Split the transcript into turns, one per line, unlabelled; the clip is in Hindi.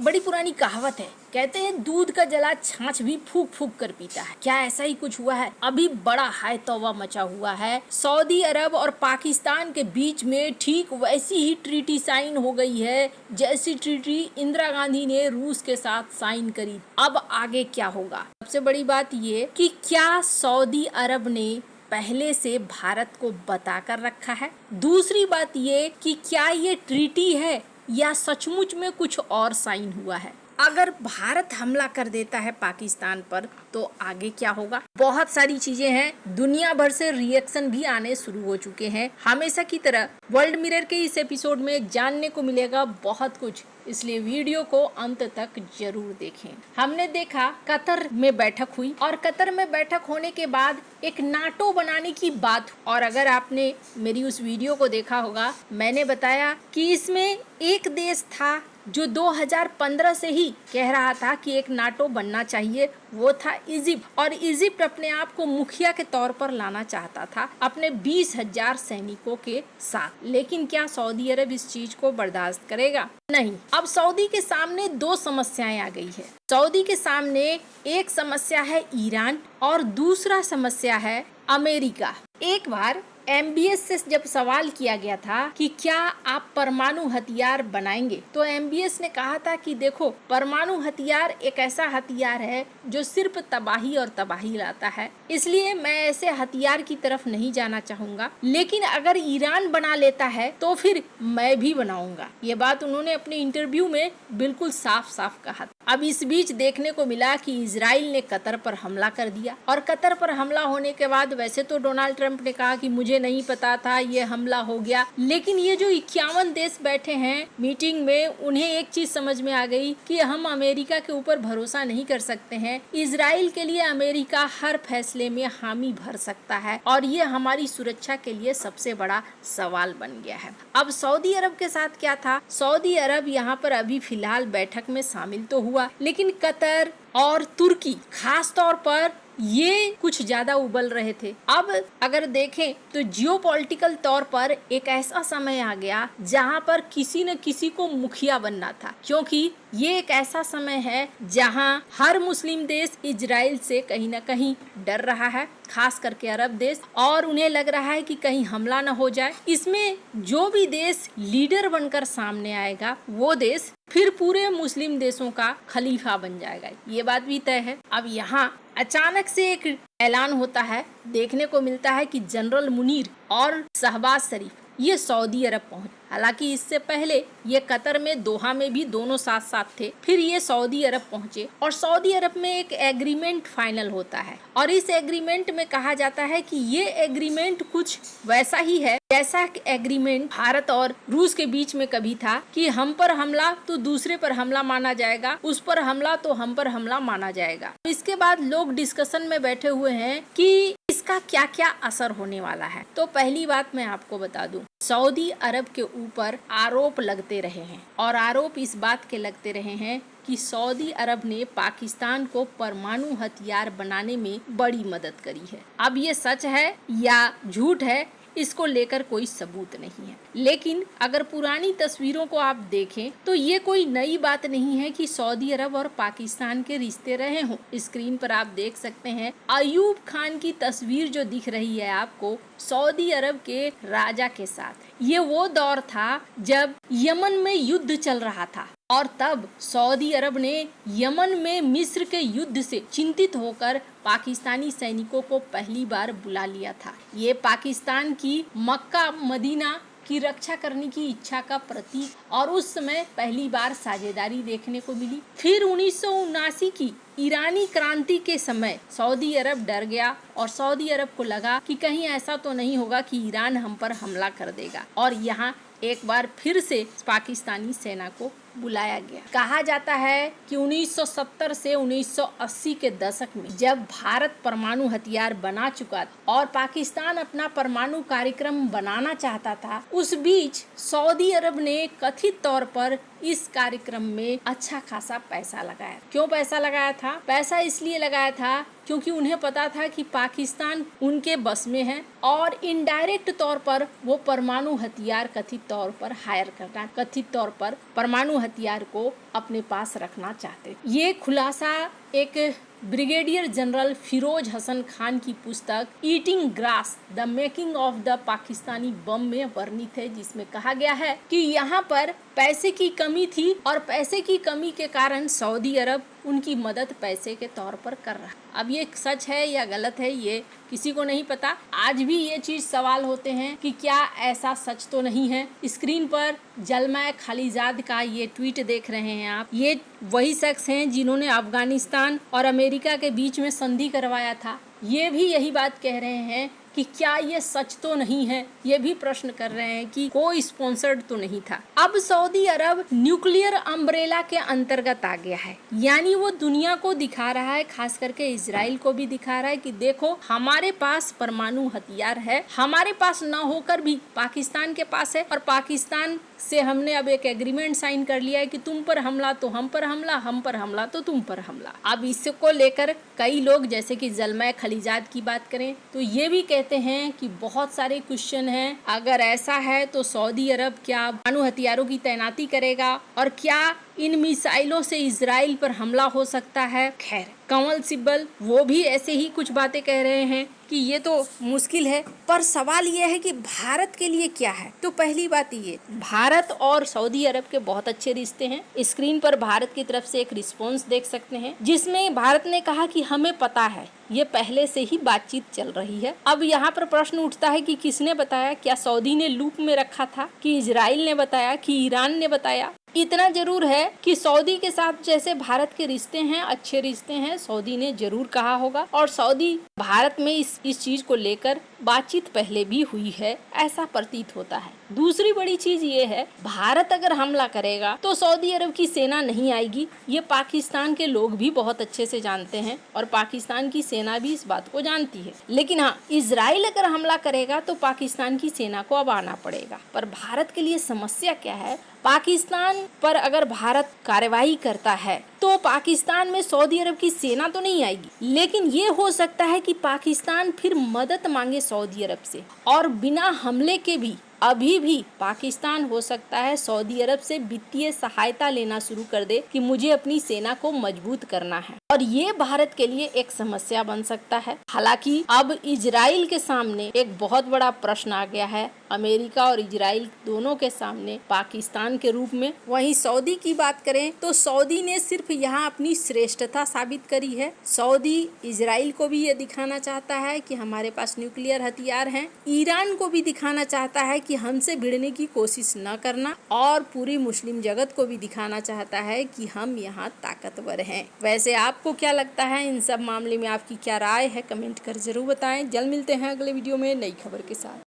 बड़ी पुरानी कहावत है, कहते हैं दूध का जला छाछ भी फूक फूक कर पीता है। क्या ऐसा ही कुछ हुआ है? अभी बड़ा हाय तौबा मचा हुआ है। सऊदी अरब और पाकिस्तान के बीच में ठीक वैसी ही ट्रीटी साइन हो गई है जैसी ट्रीटी इंदिरा गांधी ने रूस के साथ साइन करी। अब आगे क्या होगा? सबसे बड़ी बात ये कि क्या सऊदी अरब ने पहले से भारत को बता कर रखा है? दूसरी बात ये कि क्या ये ट्रीटी है या सचमुच में कुछ और साइन हुआ है? अगर भारत हमला कर देता है पाकिस्तान पर तो आगे क्या होगा? बहुत सारी चीजें हैं। दुनिया भर से रिएक्शन भी आने शुरू हो चुके हैं। हमेशा की तरह वर्ल्ड मिरर के इस एपिसोड में जानने को मिलेगा बहुत कुछ, इसलिए वीडियो को अंत तक जरूर देखें। हमने देखा कतर में बैठक हुई और कतर में बैठक होने के बाद एक नाटो बनाने की बात, और अगर आपने मेरी उस वीडियो को देखा होगा, मैंने बताया कि इसमें एक देश था जो 2015 से ही कह रहा था कि एक नाटो बनना चाहिए, वो था इजिप्ट। और इजिप्ट अपने आप को मुखिया के तौर पर लाना चाहता था अपने 20,000 सैनिकों के साथ। लेकिन क्या सऊदी अरब इस चीज को बर्दाश्त करेगा? नहीं। अब सऊदी के सामने दो समस्याएं आ गई है। सऊदी के सामने एक समस्या है ईरान और दूसरा समस्या है अमेरिका। एक बार MBS से जब सवाल किया गया था कि क्या आप परमाणु हथियार बनाएंगे, तो MBS ने कहा था कि देखो, परमाणु हथियार एक ऐसा हथियार है जो सिर्फ तबाही और तबाही लाता है, इसलिए मैं ऐसे हथियार की तरफ नहीं जाना चाहूंगा। लेकिन अगर ईरान बना लेता है तो फिर मैं भी बनाऊंगा। ये बात उन्होंने अपने इंटरव्यू में बिल्कुल साफ साफ कहा। अब इस बीच देखने को मिला कि इजराइल ने कतर पर हमला कर दिया, और कतर पर हमला होने के बाद वैसे तो डोनाल्ड ट्रंप ने कहा कि मुझे नहीं पता था ये हमला हो गया, लेकिन ये जो 51 देश बैठे हैं मीटिंग में, उन्हें एक चीज समझ में आ गई कि हम अमेरिका के ऊपर भरोसा नहीं कर सकते हैं। इजराइल के लिए अमेरिका हर फैसले में हामी भर सकता है और ये हमारी सुरक्षा के लिए सबसे बड़ा सवाल बन गया है। अब सऊदी अरब के साथ क्या था? सऊदी अरब यहाँ पर अभी फिलहाल बैठक में शामिल तो हुआ, लेकिन कतर और तुर्की खास तौर पर ये कुछ ज्यादा उबल रहे थे। अब अगर देखें तो जियोपॉलिटिकल तौर पर एक ऐसा समय आ गया जहां पर किसी न किसी को मुखिया बनना था, क्योंकि ये एक ऐसा समय है जहां हर मुस्लिम देश इजराइल से कहीं न कहीं डर रहा है, खास करके अरब देश, और उन्हें लग रहा है कि कहीं हमला न हो जाए। इसमें जो भी देश लीडर बनकर सामने आएगा वो देश फिर पूरे मुस्लिम देशों का खलीफा बन जाएगा, ये बात भी तय है। अब यहाँ अचानक से एक ऐलान होता है, देखने को मिलता है कि जनरल मुनीर और शहबाज शरीफ ये सऊदी अरब पहुंचे। हालांकि इससे पहले ये कतर में दोहा में भी दोनों साथ साथ थे, फिर ये सऊदी अरब पहुंचे और सऊदी अरब में एक एग्रीमेंट फाइनल होता है, और इस एग्रीमेंट में कहा जाता है कि ये एग्रीमेंट कुछ वैसा ही है जैसा एग्रीमेंट भारत और रूस के बीच में कभी था कि हम पर हमला तो दूसरे पर हमला माना जाएगा, उस पर हमला तो हम पर हमला माना जाएगा। इसके बाद लोग डिस्कशन में बैठे हुए हैं कि इसका क्या क्या असर होने वाला है। तो पहली बात मैं आपको बता दूं, सऊदी अरब के ऊपर आरोप लगते रहे हैं, और आरोप इस बात के लगते रहे हैं कि सऊदी अरब ने पाकिस्तान को परमाणु हथियार बनाने में बड़ी मदद करी है। अब ये सच है या झूठ है, इसको लेकर कोई सबूत नहीं है, लेकिन अगर पुरानी तस्वीरों को आप देखें तो ये कोई नई बात नहीं है कि सऊदी अरब और पाकिस्तान के रिश्ते रहे हों। स्क्रीन पर आप देख सकते हैं अयूब खान की तस्वीर जो दिख रही है आपको, सऊदी अरब के राजा के साथ। ये वो दौर था जब यमन में युद्ध चल रहा था, और तब सऊदी अरब ने यमन में मिस्र के युद्ध से चिंतित होकर पाकिस्तानी सैनिकों को पहली बार बुला लिया था। ये पाकिस्तान की मक्का मदीना की रक्षा करने की इच्छा का प्रतीक, और उस समय पहली बार साझेदारी देखने को मिली। फिर 1979 की ईरानी क्रांति के समय सऊदी अरब डर गया, और सऊदी अरब को लगा कि कहीं ऐसा तो नहीं होगा कि ईरान हम पर हमला कर देगा, और यहाँ एक बार फिर से पाकिस्तानी सेना को बुलाया गया। कहा जाता है कि 1970 से 1980 के दशक में जब भारत परमाणु हथियार बना चुका था और पाकिस्तान अपना परमाणु कार्यक्रम बनाना चाहता था, उस बीच सऊदी अरब ने कथित तौर पर इस कार्यक्रम में अच्छा खासा पैसा लगाया। क्यों पैसा लगाया था? पैसा इसलिए लगाया था क्योंकि उन्हें पता था कि पाकिस्तान उनके बस में है, और इनडायरेक्ट तौर पर वो परमाणु हथियार कथित तौर पर हायर करना, कथित तौर पर परमाणु हथियार को अपने पास रखना चाहते। ये खुलासा एक ब्रिगेडियर जनरल फिरोज हसन खान की पुस्तक eating grass the making of the Pakistani bomb में वर्णित है, जिसमें कहा गया है कि यहाँ पर पैसे की कमी थी और पैसे की कमी के कारण सऊदी अरब उनकी मदद पैसे के तौर पर कर रहा। अब ये सच है या गलत है ये किसी को नहीं पता। आज भी ये चीज सवाल होते हैं कि क्या ऐसा सच तो नहीं है। स्क्रीन पर जलमा खालिजाद का ये ट्वीट देख रहे हैं आप। ये वही शख्स हैं जिन्होंने अफगानिस्तान और अमेरिका के बीच में संधि करवाया था। ये भी यही बात कह रहे हैं कि क्या ये सच तो नहीं है। ये भी प्रश्न कर रहे हैं कि कोई स्पॉन्सर्ड तो नहीं था। अब सऊदी अरब न्यूक्लियर अम्ब्रेला के अंतर्गत आ गया है, यानी वो दुनिया को दिखा रहा है, खास करके इजराइल को भी दिखा रहा है कि देखो हमारे पास परमाणु हथियार है, हमारे पास न होकर भी पाकिस्तान के पास है और पाकिस्तान से हमने अब एक एग्रीमेंट साइन कर लिया है कि तुम पर हमला तो हम पर हमला, हम पर हमला तो तुम पर हमला। अब इसको लेकर कई लोग जैसे कि जलमा खलीजाद की बात करें तो ये भी कहते हैं कि बहुत सारे क्वेश्चन हैं। अगर ऐसा है तो सऊदी अरब क्या परमाणु हथियारों की तैनाती करेगा और क्या इन मिसाइलों से इजराइल पर हमला हो सकता है। खैर कंवल सिब्बल वो भी ऐसे ही कुछ बातें कह रहे हैं कि ये तो मुश्किल है, पर सवाल ये है कि भारत के लिए क्या है। तो पहली बात ये, भारत और सऊदी अरब के बहुत अच्छे रिश्ते हैं। स्क्रीन पर भारत की तरफ से एक रिस्पॉन्स देख सकते हैं जिसमें भारत ने कहा कि हमें पता है, ये पहले से ही बातचीत चल रही है। अब यहाँ पर प्रश्न उठता है कि किसने बताया, क्या सऊदी ने लूप में रखा था कि इजराइल ने बताया कि ईरान ने बताया। इतना जरूर है कि सऊदी के साथ जैसे भारत के रिश्ते हैं, अच्छे रिश्ते हैं, सऊदी ने जरूर कहा होगा और सऊदी भारत में इस चीज को लेकर बातचीत पहले भी हुई है, ऐसा प्रतीत होता है। दूसरी बड़ी चीज ये है, भारत अगर हमला करेगा तो सऊदी अरब की सेना नहीं आएगी। ये पाकिस्तान के लोग भी बहुत अच्छे से जानते हैं और पाकिस्तान की सेना भी इस बात को जानती है। लेकिन हाँ, इजराइल अगर हमला करेगा तो पाकिस्तान की सेना को अब आना पड़ेगा। पर भारत के लिए समस्या क्या है, पाकिस्तान पर अगर भारत कार्रवाई करता है तो पाकिस्तान में सऊदी अरब की सेना तो नहीं आएगी, लेकिन ये हो सकता है कि पाकिस्तान फिर मदद मांगे सऊदी अरब से और बिना हमले के भी अभी भी पाकिस्तान हो सकता है सऊदी अरब से वित्तीय सहायता लेना शुरू कर दे कि मुझे अपनी सेना को मजबूत करना है और ये भारत के लिए एक समस्या बन सकता है। हालांकि अब इजराइल के सामने एक बहुत बड़ा प्रश्न आ गया है, अमेरिका और इजराइल दोनों के सामने पाकिस्तान के रूप में। वहीं सऊदी की बात करें तो सऊदी ने सिर्फ यहाँ अपनी श्रेष्ठता साबित करी है। सऊदी इजराइल को भी ये दिखाना चाहता है कि हमारे पास न्यूक्लियर हथियार हैं, ईरान को भी दिखाना चाहता है कि हमसे भिड़ने की कोशिश न करना और पूरी मुस्लिम जगत को भी दिखाना चाहता है कि हम यहाँ ताकतवर हैं। वैसे आपको क्या लगता है इन सब मामले में, आपकी क्या राय है, कमेंट कर जरूर बताएं। जल्द मिलते हैं अगले वीडियो में नई खबर के साथ।